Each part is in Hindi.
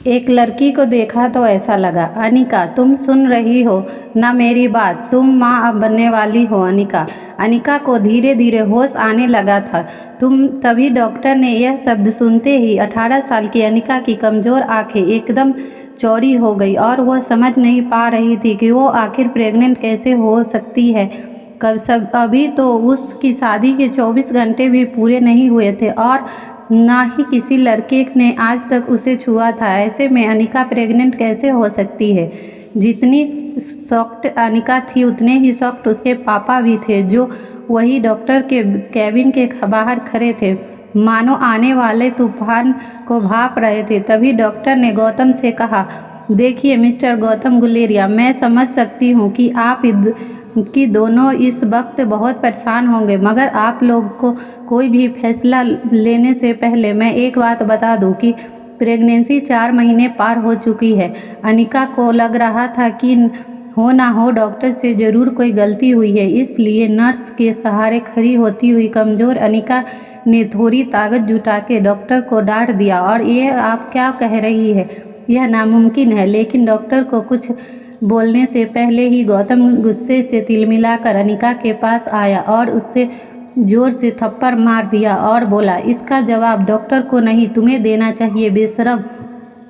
एक लड़की को देखा तो ऐसा लगा, अनिका तुम सुन रही हो ना मेरी बात, तुम माँ अब बनने वाली हो अनिका। अनिका को धीरे धीरे होश आने लगा था। तभी डॉक्टर ने यह शब्द सुनते ही 18 साल की अनिका की कमज़ोर आंखें एकदम चौड़ी हो गई और वह समझ नहीं पा रही थी कि वो आखिर प्रेग्नेंट कैसे हो सकती है। अभी तो उसकी शादी के 24 घंटे भी पूरे नहीं हुए थे और ना ही किसी लड़के ने आज तक उसे छुआ था। ऐसे में अनिका प्रेग्नेंट कैसे हो सकती है। जितनी शॉक्ड अनिका थी उतने ही शॉक्ड उसके पापा भी थे, जो वही डॉक्टर के कैबिन के बाहर खड़े थे, मानो आने वाले तूफान को भांप रहे थे। तभी डॉक्टर ने गौतम से कहा, देखिए मिस्टर गौतम गुलेरिया, मैं समझ सकती हूँ कि आप दोनों इस वक्त बहुत परेशान होंगे, मगर आप लोग को कोई भी फैसला लेने से पहले मैं एक बात बता दूं कि प्रेगनेंसी 4 महीने पार हो चुकी है। अनिका को लग रहा था कि हो ना हो डॉक्टर से ज़रूर कोई गलती हुई है, इसलिए नर्स के सहारे खड़ी होती हुई कमज़ोर अनिका ने थोड़ी ताकत जुटा के डॉक्टर को डांट दिया, और ये आप क्या कह रही है, यह नामुमकिन है। लेकिन डॉक्टर को कुछ बोलने से पहले ही गौतम गुस्से से तिलमिलाकर अनिका के पास आया और उससे जोर से थप्पड़ मार दिया और बोला, इसका जवाब डॉक्टर को नहीं तुम्हें देना चाहिए बेशरम।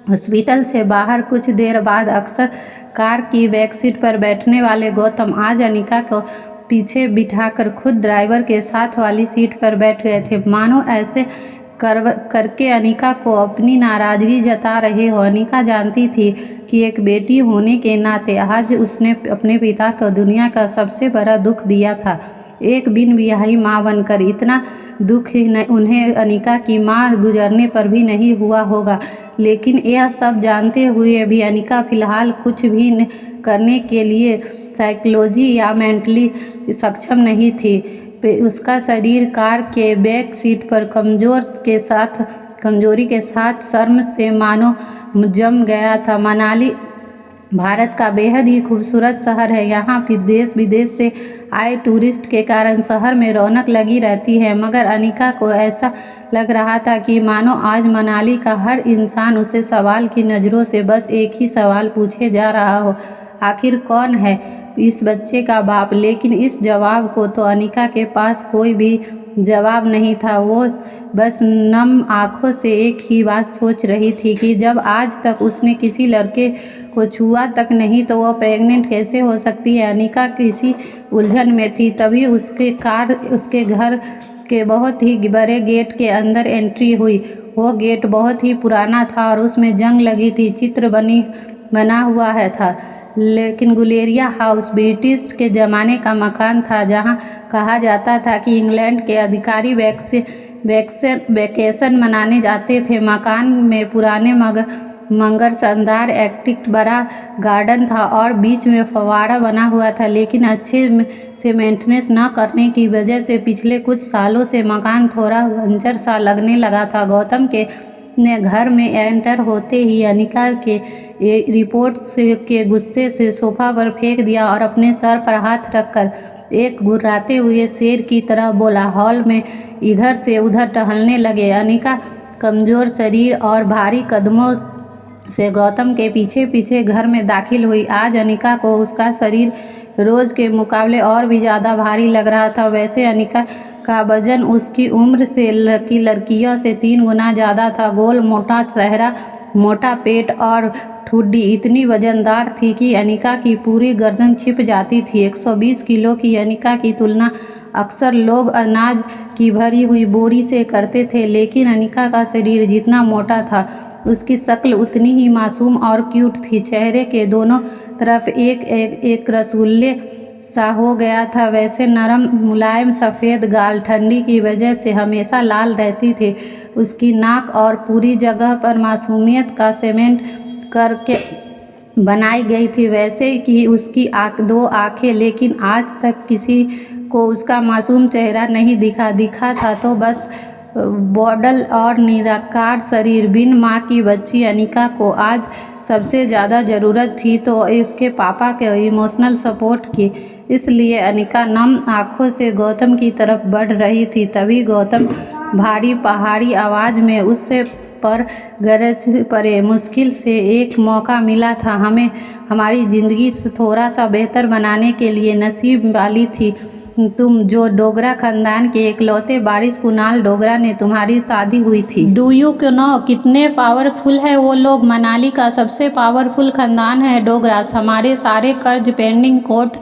हॉस्पिटल से बाहर कुछ देर बाद अक्सर कार की बैक सीट पर बैठने वाले गौतम आज अनिका को पीछे बिठाकर खुद ड्राइवर के साथ वाली सीट पर बैठ गए थे, मानो ऐसे करके अनिका को अपनी नाराज़गी जता रहे हो। अनिका जानती थी कि एक बेटी होने के नाते आज उसने अपने पिता को दुनिया का सबसे बड़ा दुख दिया था। एक बिन ब्याही माँ बनकर इतना दुख उन्हें अनिका की माँ गुजरने पर भी नहीं हुआ होगा। लेकिन यह सब जानते हुए भी अनिका फ़िलहाल कुछ भी करने के लिए साइकोलॉजी या मेंटली सक्षम नहीं थी। उसका शरीर कार के बैक सीट पर कमजोरी के साथ शर्म से मानो जम गया था। मनाली भारत का बेहद ही खूबसूरत शहर है। यहाँ देश विदेश से आए टूरिस्ट के कारण शहर में रौनक लगी रहती है, मगर अनिका को ऐसा लग रहा था कि मानो आज मनाली का हर इंसान उसे सवाल की नज़रों से बस एक ही सवाल पूछे जा रहा हो, आखिर कौन है इस बच्चे का बाप। लेकिन इस जवाब को तो अनिका के पास कोई भी जवाब नहीं था। वो बस नम आँखों से एक ही बात सोच रही थी कि जब आज तक उसने किसी लड़के को छुआ तक नहीं तो वह प्रेग्नेंट कैसे हो सकती है। अनिका किसी उलझन में थी। तभी उसके घर के बहुत ही बड़े गेट के अंदर एंट्री हुई। वो गेट बहुत ही पुराना था और उसमें जंग लगी थी, चित्र बना हुआ था। लेकिन गुलेरिया हाउस ब्रिटिश के ज़माने का मकान था, जहां कहा जाता था कि इंग्लैंड के अधिकारी वैकेशन मनाने जाते थे। मकान में पुराने मगर शानदार एंटीक बड़ा गार्डन था और बीच में फव्वारा बना हुआ था, लेकिन अच्छे से मेंटेनेंस न करने की वजह से पिछले कुछ सालों से मकान थोड़ा बंजर सा लगने लगा था। गौतम ने घर में एंटर होते ही अनिका के रिपोर्ट के गुस्से से सोफा पर फेंक दिया और अपने सर पर हाथ रखकर एक घुर्राते हुए शेर की तरह बोला। हॉल में इधर से उधर टहलने लगे। अनिका कमज़ोर शरीर और भारी कदमों से गौतम के पीछे पीछे घर में दाखिल हुई। आज अनिका को उसका शरीर रोज़ के मुकाबले और भी ज़्यादा भारी लग रहा था। वैसे अनिका का वजन उसकी उम्र की लड़कियों से 3 गुना ज़्यादा था। गोल मोटा चेहरा, मोटा पेट और ठुड्डी इतनी वजनदार थी कि अनिका की पूरी गर्दन छिप जाती थी। 120 किलो की अनिका की तुलना अक्सर लोग अनाज की भरी हुई बोरी से करते थे, लेकिन अनिका का शरीर जितना मोटा था उसकी शक्ल उतनी ही मासूम और क्यूट थी। चेहरे के दोनों तरफ एक रसगुल्ले सा हो गया था। वैसे नरम मुलायम सफ़ेद गाल ठंडी की वजह से हमेशा लाल रहती थी। उसकी नाक और पूरी जगह पर मासूमियत का सीमेंट करके बनाई गई थी, वैसे कि उसकी 2 आँखें। लेकिन आज तक किसी को उसका मासूम चेहरा नहीं दिखा था तो बस बॉडल और निराकार शरीर। बिन माँ की बच्ची अनिका को आज सबसे ज़्यादा ज़रूरत थी तो इसके पापा के इमोशनल सपोर्ट की। इसलिए अनिका नम आँखों से गौतम की तरफ बढ़ रही थी। तभी गौतम भारी पहाड़ी आवाज़ में उससे पर गरज पड़े। मुश्किल से एक मौका मिला था हमें हमारी ज़िंदगी थोड़ा सा बेहतर बनाने के लिए। नसीब वाली थी तुम जो डोगरा खानदान के इकलौते वारिस कुणाल डोगरा ने तुम्हारी शादी हुई थी। डू यू नो कितने पावरफुल है वो लोग? मनाली का सबसे पावरफुल खानदान है डोगरास। हमारे सारे कर्ज, पेंडिंग कोर्ट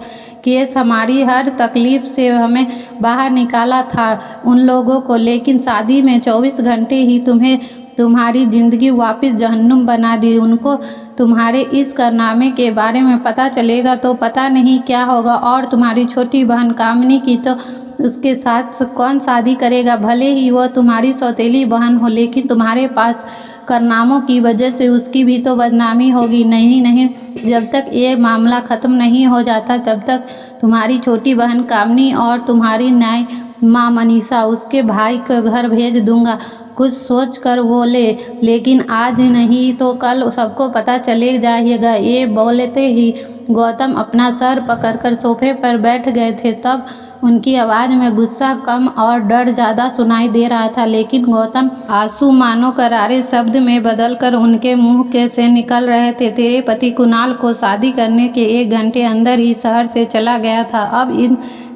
केस, हमारी हर तकलीफ से हमें बाहर निकाला था उन लोगों को, लेकिन शादी में 24 घंटे ही तुम्हें तुम्हारी ज़िंदगी वापस जहन्नुम बना दी। उनको तुम्हारे इस कारनामे के बारे में पता चलेगा तो पता नहीं क्या होगा। और तुम्हारी छोटी बहन कामिनी की तो उसके साथ कौन शादी करेगा? भले ही वो तुम्हारी सौतेली बहन हो, लेकिन तुम्हारे पास कारनामों की वजह से उसकी भी तो बदनामी होगी। नहीं, जब तक ये मामला ख़त्म नहीं हो जाता तब तक तुम्हारी छोटी बहन कामिनी और तुम्हारी नई माँ मनीषा उसके भाई के घर भेज दूंगा। कुछ सोच कर बोले, लेकिन आज नहीं तो कल सबको पता चले जाएगा। ये बोलते ही गौतम अपना सर पकड़कर सोफे पर बैठ गए थे। तब उनकी आवाज़ में गुस्सा कम और डर ज़्यादा सुनाई दे रहा था, लेकिन गौतम आंसू मानो करारे शब्द में बदलकर उनके मुंह के से निकल रहे थे। तेरे पति कुणाल को शादी करने के 1 घंटे अंदर ही शहर से चला गया था। अब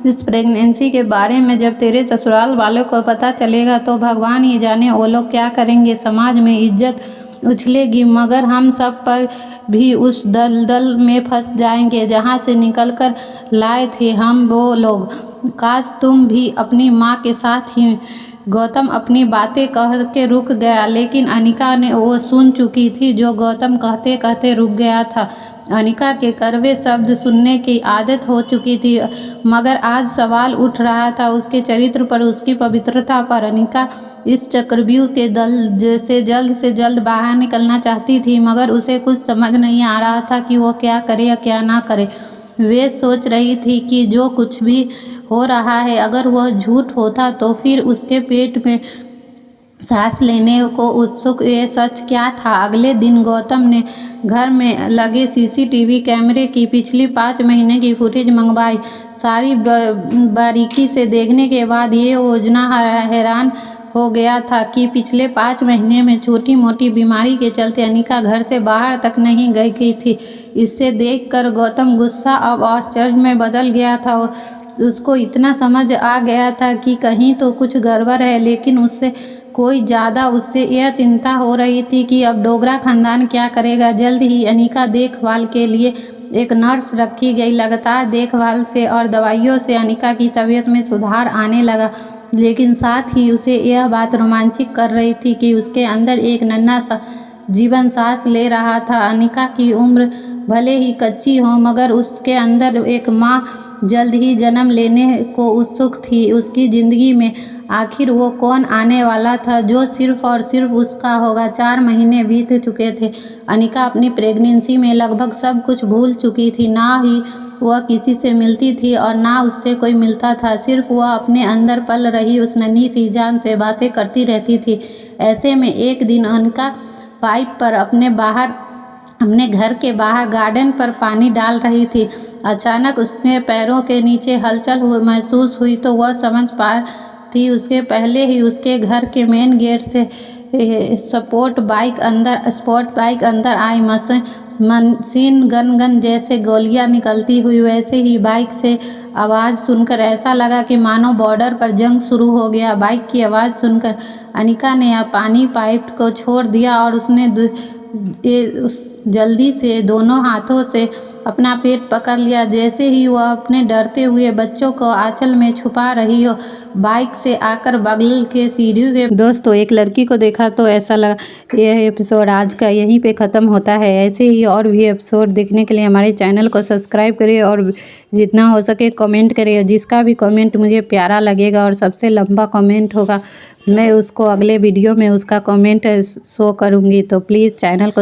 इस प्रेगनेंसी के बारे में जब तेरे ससुराल वालों को पता चलेगा तो भगवान ही जाने वो लोग क्या करेंगे। समाज में इज्जत उछलेगी, मगर हम सब पर भी उस दलदल में फंस जाएंगे जहां से निकलकर लाए थे हम वो लोग। काश तुम भी अपनी माँ के साथ ही। गौतम अपनी बातें कह के रुक गया, लेकिन अनिका ने वो सुन चुकी थी जो गौतम कहते कहते रुक गया था। अनिका के कड़वे शब्द सुनने की आदत हो चुकी थी, मगर आज सवाल उठ रहा था उसके चरित्र पर, उसकी पवित्रता पर। अनिका इस चक्रव्यूह के दल से जल्द बाहर निकलना चाहती थी, मगर उसे कुछ समझ नहीं आ रहा था कि वो क्या करे या क्या ना करे। वे सोच रही थी कि जो कुछ भी हो रहा है अगर वह झूठ होता तो फिर उसके पेट में सांस लेने को उत्सुक ये सच क्या था। अगले दिन गौतम ने घर में लगे सीसीटीवी कैमरे की पिछली 5 महीने की फुटेज मंगवाई। सारी बारीकी से देखने के बाद ये योजना हैरान हो गया था कि पिछले 5 महीने में छोटी मोटी बीमारी के चलते अनिका घर से बाहर तक नहीं गई थी। इससे देखकर गौतम गुस्सा अब आश्चर्य में बदल गया था। उसको इतना समझ आ गया था कि कहीं तो कुछ गड़बड़ है, लेकिन उससे कोई ज़्यादा उससे यह चिंता हो रही थी कि अब डोगरा खानदान क्या करेगा। जल्द ही अनिका देखभाल के लिए एक नर्स रखी गई। लगातार देखभाल से और दवाइयों से अनिका की तबीयत में सुधार आने लगा, लेकिन साथ ही उसे यह बात रोमांचित कर रही थी कि उसके अंदर एक नन्हा सा जीवन सांस ले रहा था। अनिका की उम्र भले ही कच्ची हो, मगर उसके अंदर एक माँ जल्द ही जन्म लेने को उत्सुक थी। उसकी ज़िंदगी में आखिर वो कौन आने वाला था जो सिर्फ और सिर्फ उसका होगा। 4 महीने बीत चुके थे। अनिका अपनी प्रेगनेंसी में लगभग सब कुछ भूल चुकी थी। ना ही वह किसी से मिलती थी और ना उससे कोई मिलता था। सिर्फ वह अपने अंदर पल रही उस नन्ही सी जान से बातें करती रहती थी। ऐसे में एक दिन अनिका पाइप पर अपने घर के बाहर गार्डन पर पानी डाल रही थी। अचानक उसने पैरों के नीचे हलचल महसूस हुई तो वह समझ पा थी उसके पहले ही उसके घर के मेन गेट से स्पोर्ट बाइक अंदर आई। मशीन गन जैसे गोलियां निकलती हुई वैसे ही बाइक से आवाज़ सुनकर ऐसा लगा कि मानो बॉर्डर पर जंग शुरू हो गया। बाइक की आवाज़ सुनकर अनिका ने पानी पाइप को छोड़ दिया और उसने जल्दी से दोनों हाथों से अपना पेट पकड़ लिया, जैसे ही वह अपने डरते हुए बच्चों को आंचल में छुपा रही हो। बाइक से आकर बगल के सीढ़ी के दोस्तों एक लड़की को देखा तो ऐसा लगा। यह एपिसोड आज का यहीं पे ख़त्म होता है। ऐसे ही और भी एपिसोड देखने के लिए हमारे चैनल को सब्सक्राइब करिए और जितना हो सके कमेंट करिए। जिसका भी कमेंट मुझे प्यारा लगेगा और सबसे लंबा कमेंट होगा मैं उसको अगले वीडियो में उसका कमेंट शो करूँगी। तो प्लीज़ चैनल को